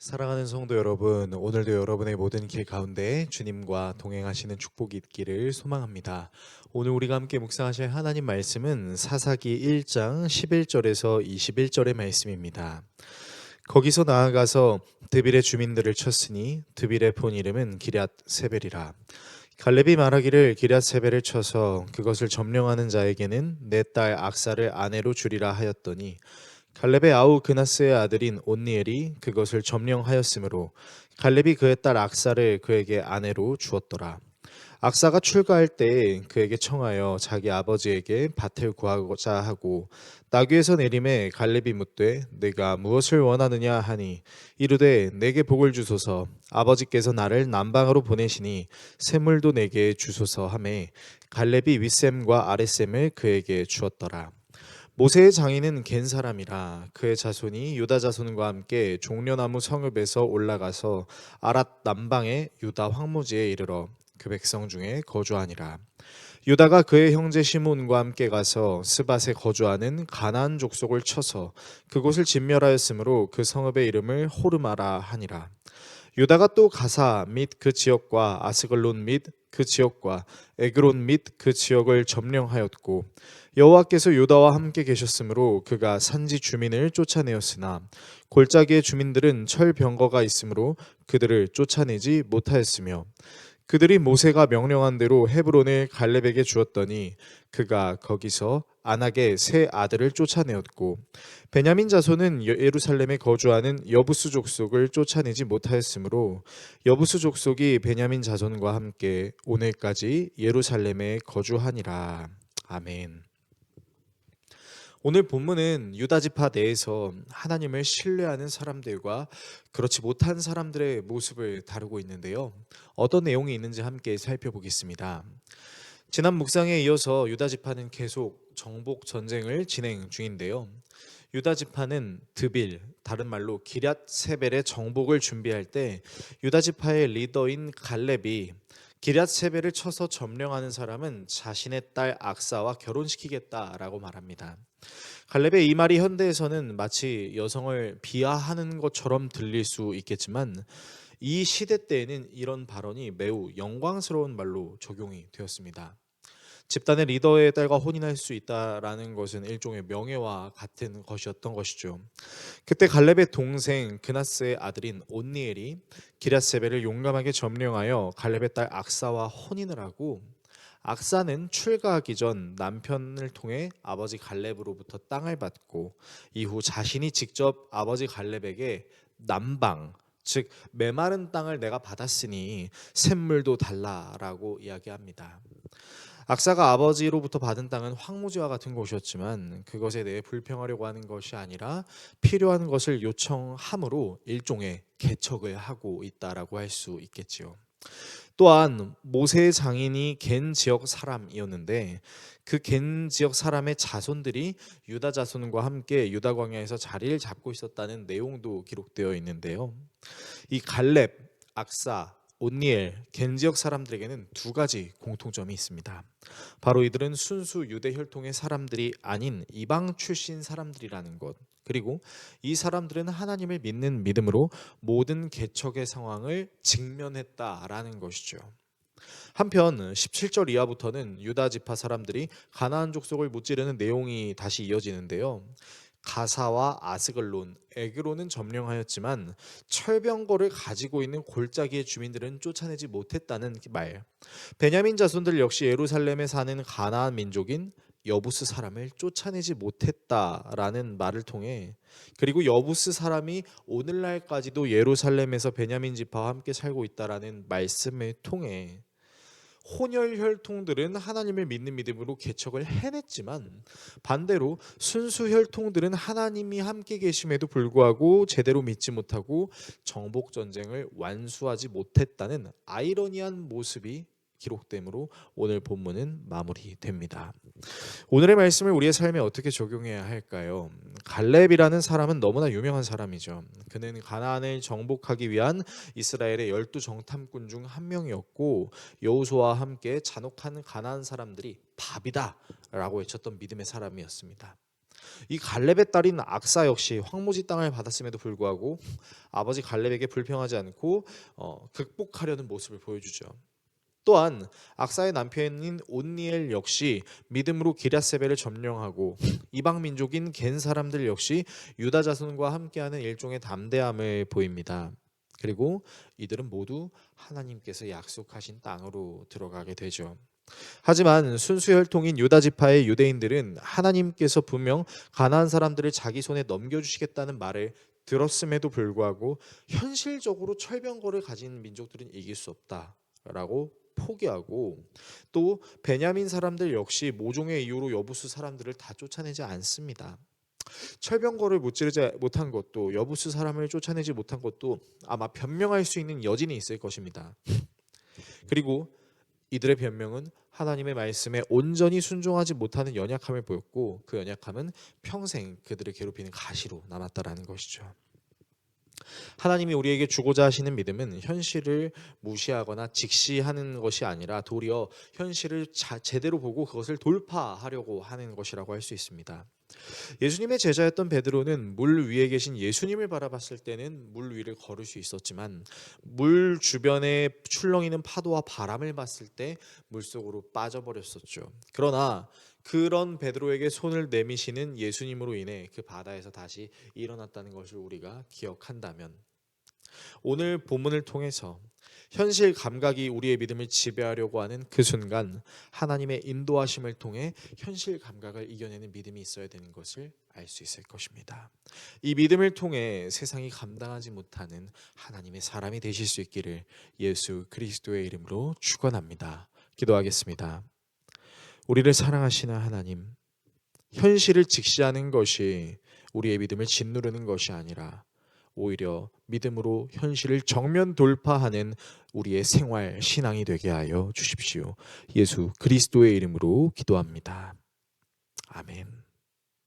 사랑하는 성도 여러분, 오늘도 여러분의 모든 길 가운데 주님과 동행하시는 축복이 있기를 소망합니다. 오늘 우리가 함께 묵상하실 하나님 말씀은 사사기 1장 11절에서 21절의 말씀입니다. 거기서 나아가서 드빌의 주민들을 쳤으니 드빌의 본 이름은 기럇 세벨이라. 갈렙이 말하기를 기럇 세벨을 쳐서 그것을 점령하는 자에게는 내 딸 악사를 아내로 주리라 하였더니 갈렙의 아우 그나스의 아들인 온니엘이 그것을 점령하였으므로 갈렙이 그의 딸 악사를 그에게 아내로 주었더라. 악사가 출가할 때에 그에게 청하여 자기 아버지에게 밭을 구하고자 하고 나귀에서 내림에 갈렙이 묻되 내가 무엇을 원하느냐 하니 이르되 내게 복을 주소서 아버지께서 나를 남방으로 보내시니 샘물도 내게 주소서 하매 갈렙이 윗샘과 아랫샘을 그에게 주었더라. 모세의 장인은 겐 사람이라 그의 자손이 유다 자손과 함께 종려나무 성읍에서 올라가서 아랏 남방의 유다 황무지에 이르러 그 백성 중에 거주하니라. 유다가 그의 형제 시므온과 함께 가서 스밧에 거주하는 가나안 족속을 쳐서 그곳을 진멸하였으므로 그 성읍의 이름을 호르마라 하니라. 유다가 또 가사 및 그 지역과 아스글론 및 그 지역과 에그론 및 그 지역을 점령하였고 여호와께서 유다와 함께 계셨으므로 그가 산지 주민을 쫓아내었으나 골짜기의 주민들은 철병거가 있으므로 그들을 쫓아내지 못하였으며 그들이 모세가 명령한 대로 헤브론을 갈렙에게 주었더니 그가 거기서 안악의 세 아들을 쫓아내었고 베냐민 자손은 예루살렘에 거주하는 여부수 족속을 쫓아내지 못하였으므로 여부수 족속이 베냐민 자손과 함께 오늘까지 예루살렘에 거주하니라. 아멘. 오늘 본문은 유다 지파 내에서 하나님을 신뢰하는 사람들과 그렇지 못한 사람들의 모습을 다루고 있는데요. 어떤 내용이 있는지 함께 살펴보겠습니다. 지난 묵상에 이어서 유다 지파는 계속 정복 전쟁을 진행 중인데요. 유다 지파는 드빌, 다른 말로 기럇 세벨의 정복을 준비할 때 유다 지파의 리더인 갈렙이 기럇 세벨을 쳐서 점령하는 사람은 자신의 딸 악사와 결혼시키겠다라고 말합니다. 갈렙의 이 말이 현대에서는 마치 여성을 비하하는 것처럼 들릴 수 있겠지만 이 시대 때에는 이런 발언이 매우 영광스러운 말로 적용이 되었습니다. 집단의 리더의 딸과 혼인할 수 있다라는 것은 일종의 명예와 같은 것이었던 것이죠. 그때 갈렙의 동생 그나스의 아들인 온니엘이 기럇세벨을 용감하게 점령하여 갈렙의 딸 악사와 혼인을 하고 악사는 출가하기 전 남편을 통해 아버지 갈렙으로부터 땅을 받고 이후 자신이 직접 아버지 갈렙에게 남방 즉 메마른 땅을 내가 받았으니 샘물도 달라라고 이야기합니다. 악사가 아버지로부터 받은 땅은 황무지와 같은 곳이었지만 그것에 대해 불평하려고 하는 것이 아니라 필요한 것을 요청함으로 일종의 개척을 하고 있다라고 할 수 있겠지요. 또한 모세의 장인이 겐 지역 사람이었는데 그 겐 지역 사람의 자손들이 유다 자손과 함께 유다 광야에서 자리를 잡고 있었다는 내용도 기록되어 있는데요. 이 갈렙, 악사, 온니엘, 겐 지역 사람들에게는 두 가지 공통점이 있습니다. 바로 이들은 순수 유대 혈통의 사람들이 아닌 이방 출신 사람들이라는 것. 그리고 이 사람들은 하나님을 믿는 믿음으로 모든 개척의 상황을 직면했다라는 것이죠. 한편 17절 이하부터는 유다 지파 사람들이 가나안 족속을 무찌르는 내용이 다시 이어지는데요. 가사와 아스글론, 에그론은 점령하였지만 철병거를 가지고 있는 골짜기의 주민들은 쫓아내지 못했다는 말. 베냐민 자손들 역시 예루살렘에 사는 가나안 민족인 여부스 사람을 쫓아내지 못했다라는 말을 통해 그리고 여부스 사람이 오늘날까지도 예루살렘에서 베냐민 지파와 함께 살고 있다라는 말씀을 통해 혼혈 혈통들은 하나님을 믿는 믿음으로 개척을 해냈지만 반대로 순수 혈통들은 하나님이 함께 계심에도 불구하고 제대로 믿지 못하고 정복 전쟁을 완수하지 못했다는 아이러니한 모습이 기록되므로 오늘 본문은 마무리됩니다. 오늘의 말씀을 우리의 삶에 어떻게 적용해야 할까요? 갈렙이라는 사람은 너무나 유명한 사람이죠. 그는 가나안을 정복하기 위한 이스라엘의 12 정탐꾼 중 한 명이었고 여호수아와 함께 잔혹한 가나안 사람들이 밥이다라고 외쳤던 믿음의 사람이었습니다. 이 갈렙의 딸인 악사 역시 황무지 땅을 받았음에도 불구하고 아버지 갈렙에게 불평하지 않고 극복하려는 모습을 보여주죠. 또한 악사의 남편인 온니엘 역시 믿음으로 기럇세벨을 점령하고 이방 민족인 겐 사람들 역시 유다 자손과 함께하는 일종의 담대함을 보입니다. 그리고 이들은 모두 하나님께서 약속하신 땅으로 들어가게 되죠. 하지만 순수 혈통인 유다 지파의 유대인들은 하나님께서 분명 가나안 사람들을 자기 손에 넘겨주시겠다는 말을 들었음에도 불구하고 현실적으로 철병거를 가진 민족들은 이길 수 없다라고 포기하고, 또 베냐민 사람들 역시 모종의 이유로 여부수 사람들을 다 쫓아내지 않습니다. 철병거를 무찌르지 못한 것도, 여부수 사람을 쫓아내지 못한 것도 아마 변명할 수 있는 여진이 있을 것입니다. 그리고 이들의 변명은 하나님의 말씀에 온전히 순종하지 못하는 연약함을 보였고, 그 연약함은 평생 그들을 괴롭히는 가시로 남았다라는 것이죠. 하나님이 우리에게 주고자 하시는 믿음은 현실을 무시하거나 직시하는 것이 아니라 도리어 현실을 제대로 보고 그것을 돌파하려고 하는 것이라고 할 수 있습니다. 예수님의 제자였던 베드로는 물 위에 계신 예수님을 바라봤을 때는 물 위를 걸을 수 있었지만, 물 주변에 출렁이는 파도와 바람을 봤을 때 물속으로 빠져버렸었죠. 그러나 그런 베드로에게 손을 내미시는 예수님으로 인해 그 바다에서 다시 일어났다는 것을 우리가 기억한다면, 오늘 본문을 통해서 현실 감각이 우리의 믿음을 지배하려고 하는 그 순간 하나님의 인도하심을 통해 현실 감각을 이겨내는 믿음이 있어야 되는 것을 알 수 있을 것입니다. 이 믿음을 통해 세상이 감당하지 못하는 하나님의 사람이 되실 수 있기를 예수 그리스도의 이름으로 축원합니다. 기도하겠습니다. 우리를 사랑하시는 하나님, 현실을 직시하는 것이 우리의 믿음을 짓누르는 것이 아니라 오히려 믿음으로 현실을 정면 돌파하는 우리의 생활 신앙이 되게 하여 주십시오. 예수 그리스도의 이름으로 기도합니다. 아멘.